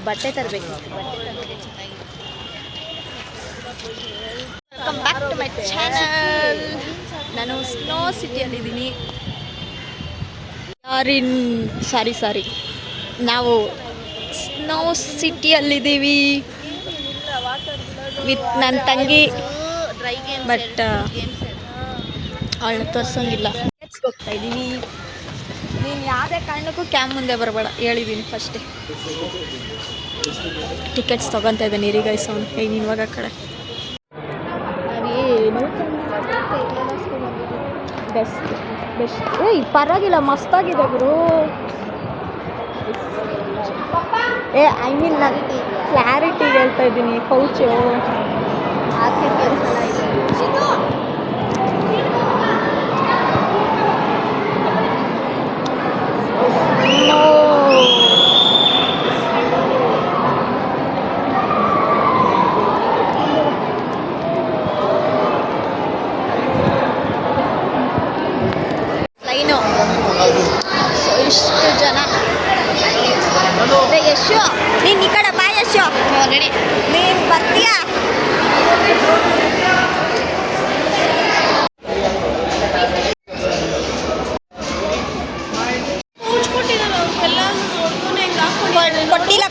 ಬಟ್ಟೆ ತರಬೇಕು. Welcome back to my channel. ನಾನು ಸ್ನೋ ಸಿಟಿಯಲ್ಲಿದ್ದೀನಿ. ಸಾರಿ ನಾವು ಸ್ನೋ ಸಿಟಿಯಲ್ಲಿದ್ದೀವಿ ವಿತ್ ನನ್ನ ತಂಗಿ. ಬಟ್ ಅವಳನ್ನ ತೋರಿಸೋಂಗಿಲ್ಲ. ಹೋಗ್ತಾ ಇದ್ದೀವಿ. ನೀನು ಯಾವುದೇ ಕಾರಣಕ್ಕೂ ಕ್ಯಾಮ್ ಮುಂದೆ ಬರಬೇಡ ಹೇಳಿದ್ದೀನಿ ಫಸ್ಟೇ. ಟಿಕೆಟ್ಸ್ ತೊಗೊತಾ ಇದ್ದಾನೆ ರೀ ಗೈಸ್ ಅವನು. ನೀನು ಇವಾಗ ಆ ಕಡೆ ಏನು ಬೆಸ್ಟ್ ಏಯ್ ಪರವಾಗಿಲ್ಲ ಮಸ್ತಾಗಿದೆ ಗುರು. ಐ ಮೀನ್ ನಾನು ಕ್ಲಾರಿಟಿ ಹೇಳ್ತಾ ಇದ್ದೀನಿ. ಕೌಚು ಇಷ್ಟು ಜನ. ಯಶು ನೀನು ಈ ಕಡೆ ಬಾ. ಯಶು ನೀನು ಬರ್ತೀಯಾ?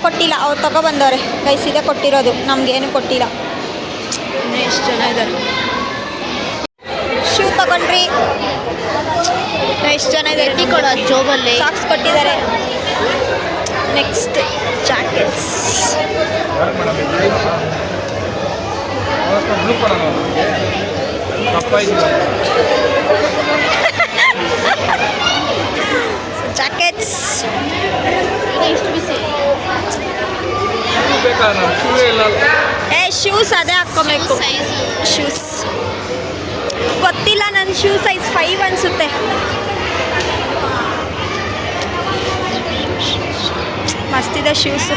ಕೊಟ್ಟಿಲ್ಲ ಅವ್ರು ತಗೊಬಂದವ್ರೆ ಗೈಸ್. ಇದೆ ಕೊಟ್ಟಿರೋದು, ನಮ್ಗೇನು ಕೊಟ್ಟಿಲ್ಲ. ಎಷ್ಟು ಜನ ಇದ್ದಾರೆ. ಶೂ ತಗೊಂಡ್ರಿ. ಎಷ್ಟು ಜನ ಇದೆ ಕೊಡೋ ಜೋಬಲ್ಲಿ. ಸಾಕ್ಸ್ ಕೊಟ್ಟಿದ್ದಾರೆ. Next jackets. ಜಾಕೆಟ್ಸ್ ಶೂಸ್ ಅದೇ ಹಾಕ್ಕೋಬೇಕು. ಶೂಸ್ ಗೊತ್ತಿಲ್ಲ, ನನ್ನ ಶೂ ಸೈಜ್ 5 ಅನಿಸುತ್ತೆ. ಮಸ್ತಿದೆ ಶೂಸ್.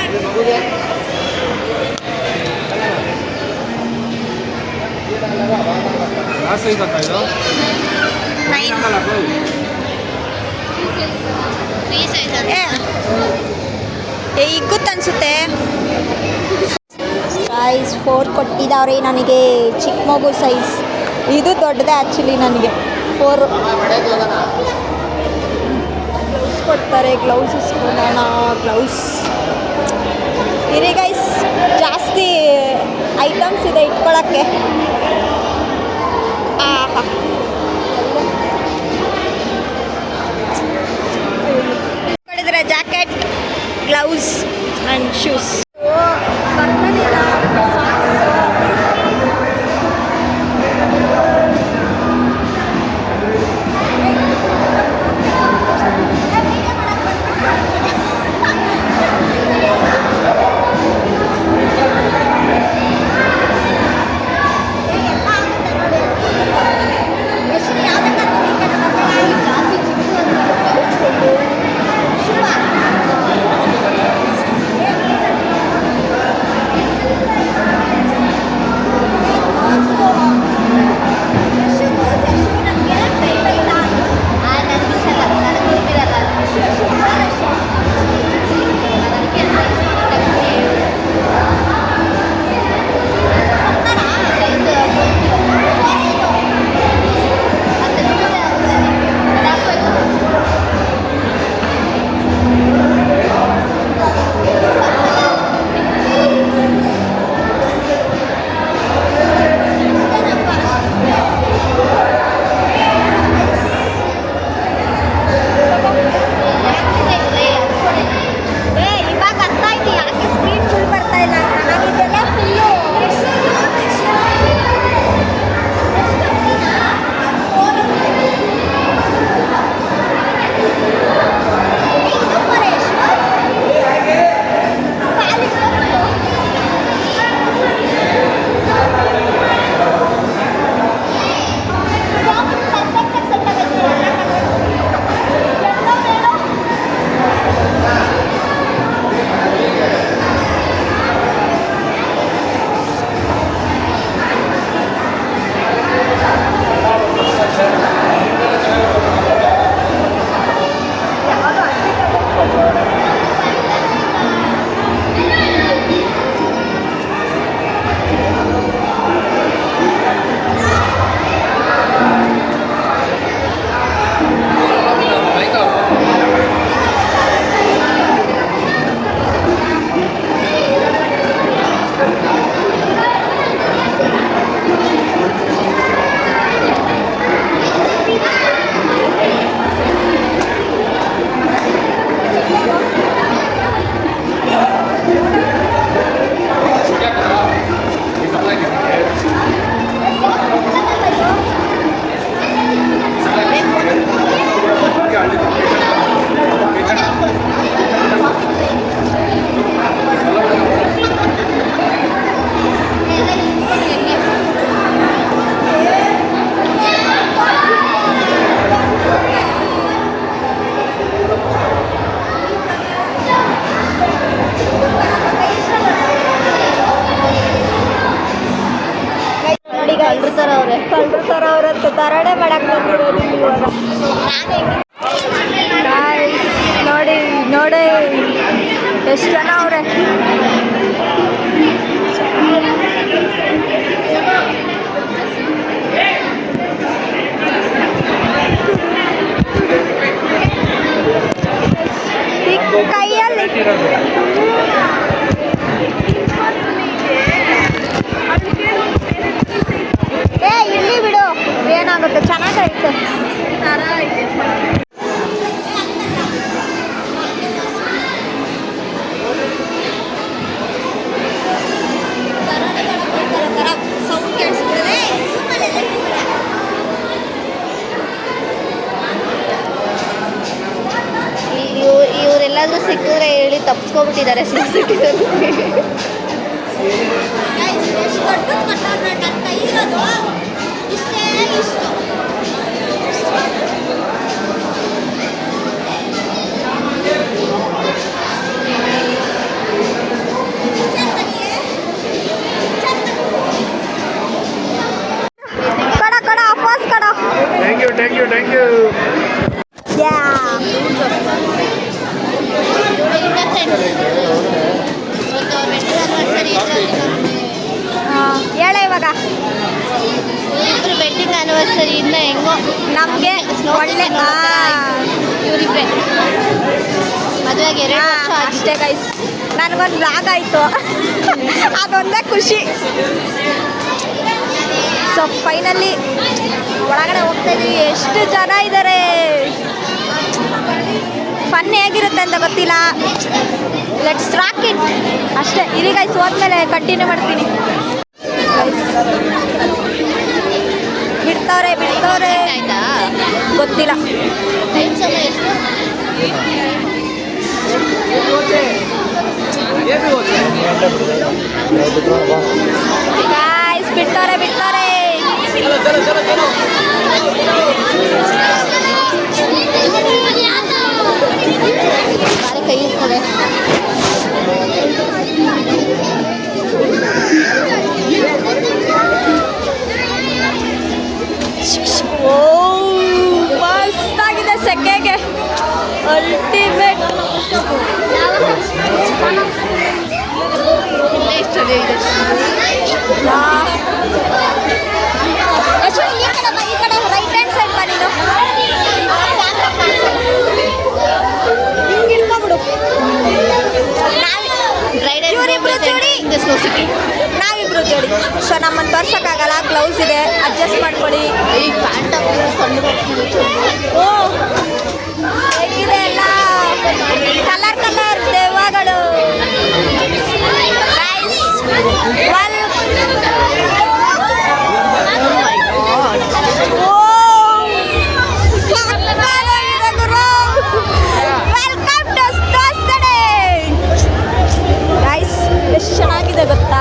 ಇಕ್ಕುತ್ತನ್ಸುತ್ತೆ. ಸೈಜ್ 4 ಕೊಟ್ಟಿದ್ದಾವ್ರಿ ನನಗೆ. ಚಿಕ್ಕ ಮಗು ಸೈಜ್. ಇದು ದೊಡ್ಡದೇ ಆ್ಯಕ್ಚುಲಿ ನನಗೆ 4. ಗ್ಲೌಸ್ ಕೊಡ್ತಾರೆ. ಗ್ಲೌಸ್ ಇಸ್ಕೊಳ್ಳೋಣ. ಗ್ಲೌಸ್ ಇರಿ ಗೈಸ್. ಜಾಸ್ತಿ ಐಟಮ್ಸ್ ಇದೆ ಇಟ್ಕೊಳ್ಳೋಕ್ಕೆ. ಕೊಡಿದ್ರೆ ಜಾಕೆಟ್, ಗ್ಲೌಸ್ ಆ್ಯಂಡ್ ಶೂಸ್. ಮಾಡಕ್ಕೆ ಬಂದಿರೋದು ಇವಾಗ. ನೋಡಿ ನೋಡಿ ಎಷ್ಟು ಜನ ಅವ್ರೆ. ಕೈಯಲ್ಲಿ ಇಲ್ಲಿ ಬಿಡು, ಏನಾಗುತ್ತೆ, ಚೆನ್ನಾಗೈತೆ. ಇವರೆಲ್ಲಾದ್ರೂ ಸಿಕ್ಕಿದ್ರೆ ಹೇಳಿ ತಪ್ಪಿಸ್ಕೊಬಿಟ್ಟಿದ್ದಾರೆ Thank you. ಹೇಳ ಇವಾಗ ಇಬ್ಬರು ವೆಡ್ಡಿಂಗ್ ಆ್ಯನಿವರ್ಸರಿಯಿಂದ ಹೆಂಗೋ ನಮಗೆ ಒಳ್ಳೆ ಇವರಿಬ್ಬರೇ ಮದುವೆಗೆ 2 ವರ್ಷ ಅಷ್ಟೇ ಗೈಸ್. ನನಗೊಂದು ಬ್ಲಾಗ್ ಆಯಿತು, ಅದೊಂದೇ ಖುಷಿ. ಸೊ ಫೈನಲಿ ಒಳಗಡೆ ಹೋಗ್ತಾ ಇದೀವಿ. ಎಷ್ಟು ಜನ ಇದ್ದಾರೆ, ಫನ್ ಹೇಗಿರುತ್ತೆ ಅಂತ ಗೊತ್ತಿಲ್ಲ. ಲೆಟ್ಸ್ ರಾಕ್ ಇಟ್ ಅಷ್ಟೇ. ಇರಿ ಗೈಸ್, ಹೋದ್ಮೇಲೆ ಕಂಟಿನ್ಯೂ ಮಾಡ್ತೀನಿ. ಬಿಡ್ತವ್ರೆ ಆಯ್ತಾ ಗೊತ್ತಿಲ್ಲ. ಟೈಮ್ ಸಮಯ ಎಷ್ಟು? ಗೈಸ್ ಬಿಡ್ತವ್ರೆ ಕೈ ಇಟ್ಕೊಳೆ. ಓ ಮಸ್ತಾಗಿದೆ, ಸೆಕೆಗೆ ಅಲ್ಟಿಮೇಟ್. ಈ ಕಡೆ ರೈಟ್ ಹ್ಯಾಂಡ್ ಸೈಡ್ ಬಾ ನೀನು. ಹಿಂಗೆ ಇಟ್ಕೊಬಿಡು. ನಾವಿಬ್ರು ಜೋಡಿ. ಸೊ ನಮ್ಮನ್ನು ತೋರ್ಸೋಕ್ಕಾಗಲ್ಲ, ಗ್ಲೌಸ್ ಇದೆ, ಅಡ್ಜಸ್ಟ್ ಮಾಡ್ಕೊಳ್ಳಿ. ಈ ಪ್ಯಾಂಟ್ ಕಂಡು ಬರ್ತೀವಿ. ಓ ಹೇಗಿದೆ ಎಲ್ಲ ಕಲರ್ ದೆವ್ವಗಳು. ಎಷ್ಟು ಚೆನ್ನಾಗಿದೆ ಗೊತ್ತಾ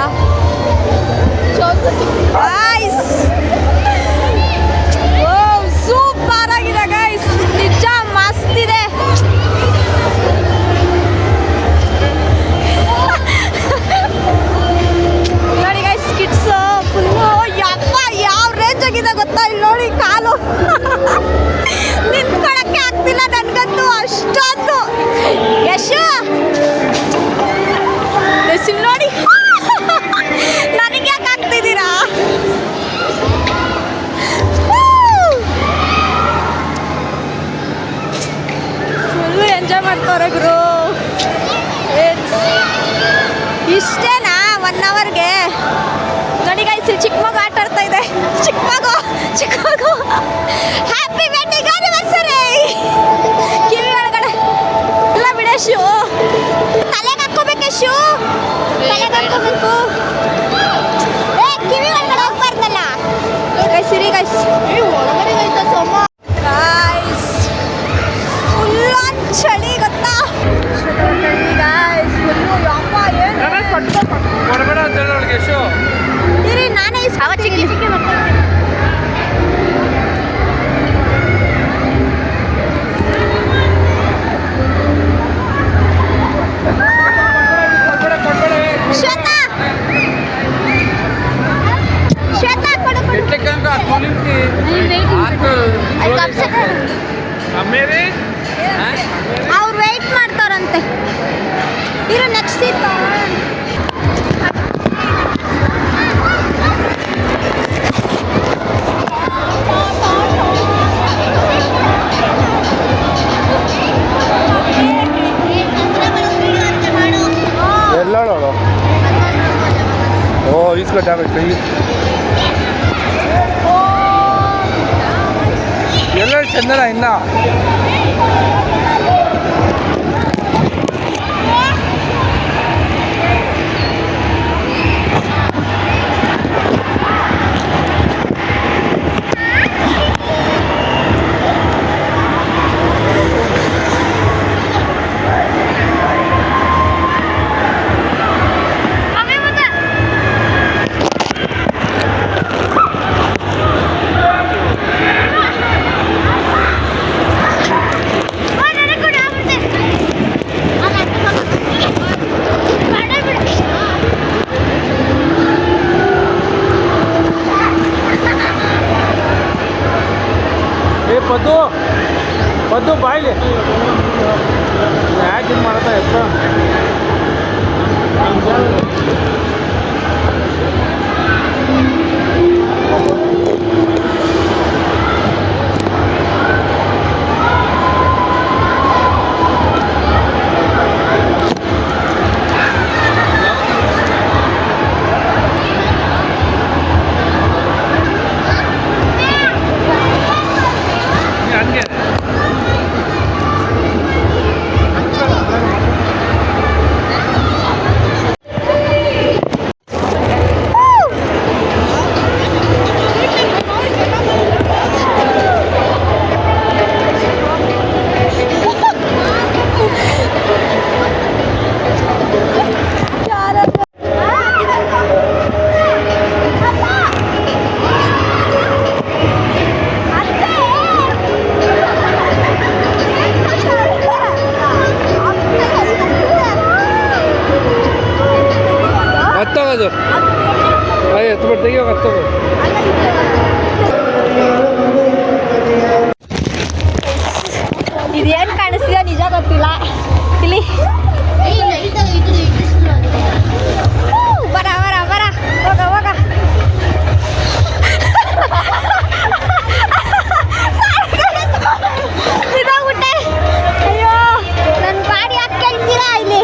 ಗೈಸ್. ಓ ಸೂಪರ್ ಆಗಿದೆ ಗೈಸ್, ನಿಜ ಮಸ್ತ್ ಇದೆ. ನೋಡಿ ಗೈಸ್, ಕಿಡ್ಸ್ ಫುಲ್ಲು ಯಪ್ಪ ಯಾವ ರೇಂಜ್ ಆಗಿದೆ ಗೊತ್ತಾ. ಇಲ್ಲಿ ನೋಡಿ ಕಾಲು ನಿಂತ್ಕೊಳಕ್ಕೆ ಆಗ್ತಿಲ್ಲ ನನಗಂತೂ, ಅಷ್ಟೊಂದು. ಯಶು ನೋಡಿ ನನಗೆ ಯಾಕೆ ಆಗ್ತಿದ್ದೀರಾ? ಫುಲ್ಲು ಎಂಜಾಯ್ ಮಾಡ್ತವ್ರೆ ಗುರು. ಇಷ್ಟೇನಾ 1 ಅವರ್ಗೆ? ನೋಡಿ ಗೈಸ್, ಇಲ್ಲಿ ಚಿಕ್ಕ ಮಗು ಆಟ ಆಡ್ತಾ ಇದೆ. ಚಿಕ್ಕ ಮಗು ಹ್ಯಾಪಿ ವೆಡ್ಡಿಂಗ್ ಆನಿವರ್ಸರಿ. ಕಿವಿ ಒಳಗಡೆ ಎಲ್ಲ ಬಿಡ. ಶೂ ತಲೆಗೆ ಹಾಕೋಬೇಕೆ? ಶೂ ತಲೆಗೆ ಹಾಕೋಬೇಕು. ಕಿವಿ ಒಳಗಡೆ ಹೋಗ್ಬಾರ್ದಲ್ಲ ಗೈಸ್. ಇರಿ ಗೈಸ್, ಒಳಗಡೆ ಆಯ್ತಾ ಸೋಮ? ಗೈಸ್ ಫುಲ್ ಚಳಿ ಗೊತ್ತಾ. ಗೈಸ್ ಫುಲ್ಲು ಯಪ್ಪ ಏನು ಹೊರಬೇಡ ಅಂತ ಹೇಳಿ ಅವಳಿಗೆ ಶೋ. ಇರಿ ನಾನೇ ಚಿಕ್ಕಿ ಶ್ವೇತಾ ಕೊಡು ಆತು ಎಷ್ಟಿತ್ತು ಎಲ್ಲೋಳು ಓ ಈಸ್ಕೊಟ್ಟಾಗತ್ತೆ ಎಲ್ಲರೂ ಚಂದನ ಇನ್ನ ಪದ್ದು ಬಾಯ್ಲಿ ಯಾಕೆ ಇದು ಮಾಡ್ತಾ ಎತ್ತ ಹಂಗೆ ಹತ್ತೋಗೋದು ಅಯ್ಯ ತುಂಬ ತೆಗಿಯೋಗ ಹತ್ತೋಗೋದು ಇದೇನು ಕಾಣಿಸ್ತೀಯೋ ನಿಜ ಗೊತ್ತಿಲ್ಲ ಇಲ್ಲಿ ಬರ ಬರ ಬರ ಹೋಗ ಹೋಗ ಇದಾಗ್ಬಿಟ್ಟೆ ಅಯ್ಯೋ ನನ್ನ ಬಾಡಿ ಯಾಕೆ ಕೇಳ್ತೀರಾ ಇಲ್ಲಿ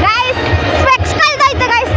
ಗೈಸ್ ಸ್ಪೆಕ್ಸ್ ಕಳ್ದೋಯ್ತು ಗೈಸ್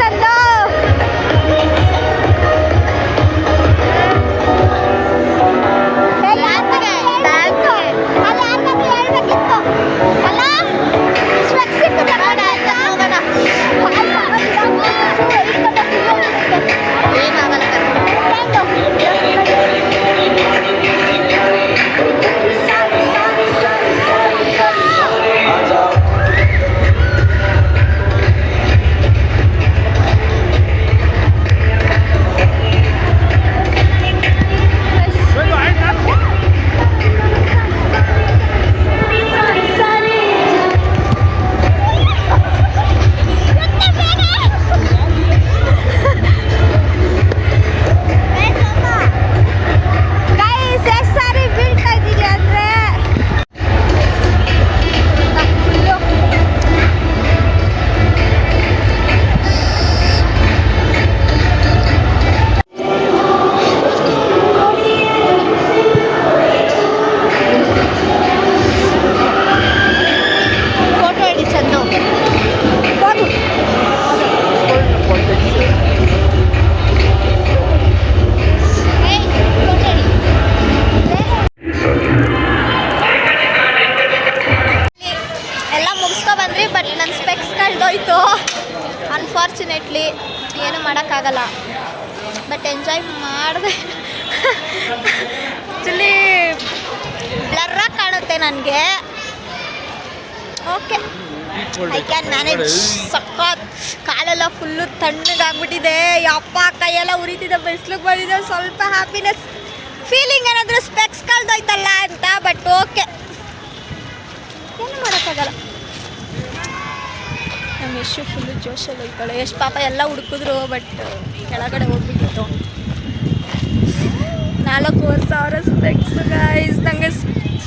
ನಂದು ಅನ್ಫಾರ್ಚುನೇಟ್ಲಿ ಏನು ಮಾಡೋಕ್ಕಾಗಲ್ಲ ಬಟ್ ಎಂಜಾಯ್ ಮಾಡಿದೆ ಆ್ಯಕ್ಚುಲಿ ಬ್ಲರ್ರಾಗಿ ಕಾಣುತ್ತೆ ನನಗೆ ಓಕೆ ಐ ಕ್ಯಾನ್ ಮ್ಯಾನೇಜ್ ಸಖತ್ ಕಾಲೆಲ್ಲ ಫುಲ್ಲು ತಣ್ಣಗಾಗ್ಬಿಟ್ಟಿದೆ ಯಪ್ಪ ಕೈಯೆಲ್ಲ ಉರಿತಿದೆ ಬಿಸಿಲಿಗೆ ಬಂದಿದೆ ಸ್ವಲ್ಪ ಹ್ಯಾಪಿನೆಸ್ ಫೀಲಿಂಗ್ ಏನಾದರೂ ಸ್ಪೆಕ್ಸ್ ಕಳ್ದೋಯ್ತಲ್ಲ ಅಂತ ಬಟ್ ಓಕೆ ಏನು ಮಾಡೋಕ್ಕಾಗಲ್ಲ ನಮ್ಮ ಯಶು ಫುಲ್ಲು ಜೋಶಲ್ಲಿ ಹೋಗ್ತಾಳೆ ಎಷ್ಟು ಪಾಪ ಎಲ್ಲ ಹುಡುಕಿದ್ರು ಬಟ್ ಕೆಳಗಡೆ ಹೋಗ್ಬಿಟ್ಟಿತ್ತು 4,000 ಸ್ಪೆಕ್ಸ್ ಗೈಸ್ ನನಗೆ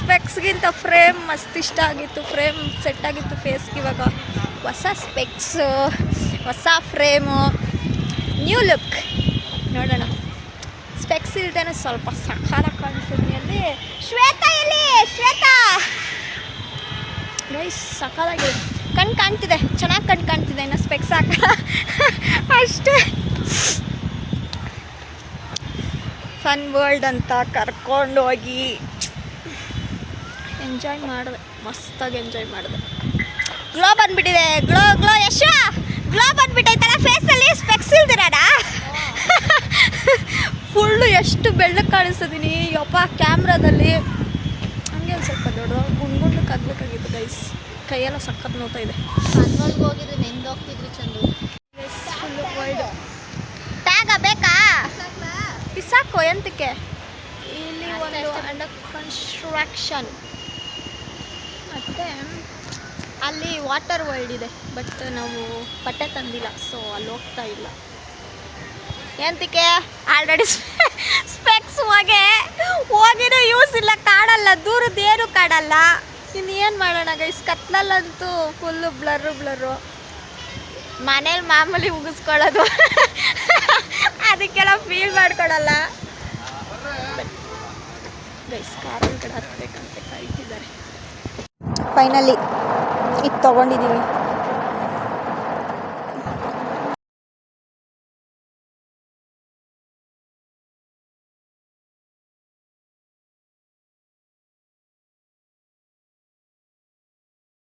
ಸ್ಪೆಕ್ಸ್ಗಿಂತ ಫ್ರೇಮ್ ಮಸ್ತ್ ಇಷ್ಟ ಆಗಿತ್ತು. ಫ್ರೇಮ್ ಸೆಟ್ ಆಗಿತ್ತು ಫೇಸ್ಗೆ. ಇವಾಗ ಹೊಸ ಸ್ಪೆಕ್ಸು, ಹೊಸ ಫ್ರೇಮು, ನ್ಯೂ ಲುಕ್. ನೋಡೋಣ. ಸ್ಪೆಕ್ಸ್ ಇಲ್ದೇನೆ ಸ್ವಲ್ಪ ಸಖಾಲ ಕಾಣಿಸ್ತೀನಿ. ಅಲ್ಲಿ ಶ್ವೇತಾ ಎಲ್ಲಿ? ಶ್ವೇತಾ ಗೈಸ್ ಸಖಾಲಾಗಿದೆ. ಕಣ್ಣು ಕಾಣ್ತಿದೆ, ಚೆನ್ನಾಗಿ ಕಣ್ಣು ಕಾಣ್ತಿದೆ. ಇನ್ನು ಸ್ಪೆಕ್ಸ್ ಹಾಕಲ್ಲ ಅಷ್ಟೇ. ಫನ್ ವರ್ಲ್ಡ್ ಅಂತ ಕರ್ಕೊಂಡು ಹೋಗಿ ಎಂಜಾಯ್ ಮಾಡಿದೆ, ಮಸ್ತಾಗಿ ಎಂಜಾಯ್ ಮಾಡಿದೆ. ಗ್ಲೋ ಬಂದ್ಬಿಟ್ಟಿದೆ, ಗ್ಲೋ ಗ್ಲೋ. ಯಶ ಗ್ಲೋ ಬಂದ್ಬಿಟ್ಟೈತಲ್ಲ ಫೇಸಲ್ಲಿ, ಸ್ಪೆಕ್ಸ್ ಇಲ್ದಿರಾಡ ಫುಲ್ಲು ಎಷ್ಟು ಬೆಳ್ಳಗೆ ಕಾಣಿಸ್ತಿದ್ದೀನಿ ಯಪ್ಪ ಕ್ಯಾಮ್ರಾದಲ್ಲಿ. ಹಂಗೆ ಒಂದು ಸ್ವಲ್ಪ ದೊಡ್ಡ ಗುಂಡ್ಗುಂಡು ಕಗ್ಬೇಕಾಗಿತ್ತು ಗೈಸ್. ಕೈಯೆಲ್ಲ ಸಖತ್ ನೋಡ್ತಾ ಇದೆ. ಕನ್ವರ್ಗೆ ಹೋಗಿದ್ರೆ ನೆಂದು ಹೋಗ್ತಿದ್ರಿ ಚಂದು. ಫುಲ್ಲು ವರ್ಲ್ಡ್ ಟ್ಯಾಗ ಬೇಕಾ? ಸಾಕು ಎಂತಕ್ಕೆ? ಇಲ್ಲಿ ಒಂದು ಅಂಡರ್ ಕನ್ಸ್ಟ್ರಕ್ಷನ್. ಮತ್ತು ಅಲ್ಲಿ ವಾಟರ್ ವರ್ಲ್ಡ್ ಇದೆ, ಬಟ್ ನಾವು ಬಟ್ಟೆ ತಂದಿಲ್ಲ, ಸೊ ಅಲ್ಲಿ ಹೋಗ್ತಾ ಇಲ್ಲ. ಎಂತಕ್ಕೆ? ಆಲ್ರೆಡಿ ಸ್ಪೆಕ್ಸ್ ಹೋಗಿನೂ ಯೂಸ್ ಇಲ್ಲ, ಕಾಡಲ್ಲ, ದೂರದ್ದೇನು ಕಾಡಲ್ಲ. ಇನ್ನೇನು ಮಾಡೋಣ ಗೈಸ್, ಕತ್ಲಲ್ಲಂತೂ ಫುಲ್ಲು ಬ್ಲರ್ರು. ಮನೇಲಿ ಮಾಮೂಲಿ ಮುಗಿಸ್ಕೊಳ್ಳೋದು ಅದಕ್ಕೆಲ್ಲ ಫೀಲ್ ಮಾಡ್ಕೊಳಲ್ಲ ಗೈಸ್. ಕಾರಲ್ಲಿ ಕಡೆ ಹತ್ತಬೇಕಂತ ಕಾಯ್ತಿದ್ದಾರೆ. ಫೈನಲಿ ಇದು ತೊಗೊಂಡಿದ್ದೀವಿ.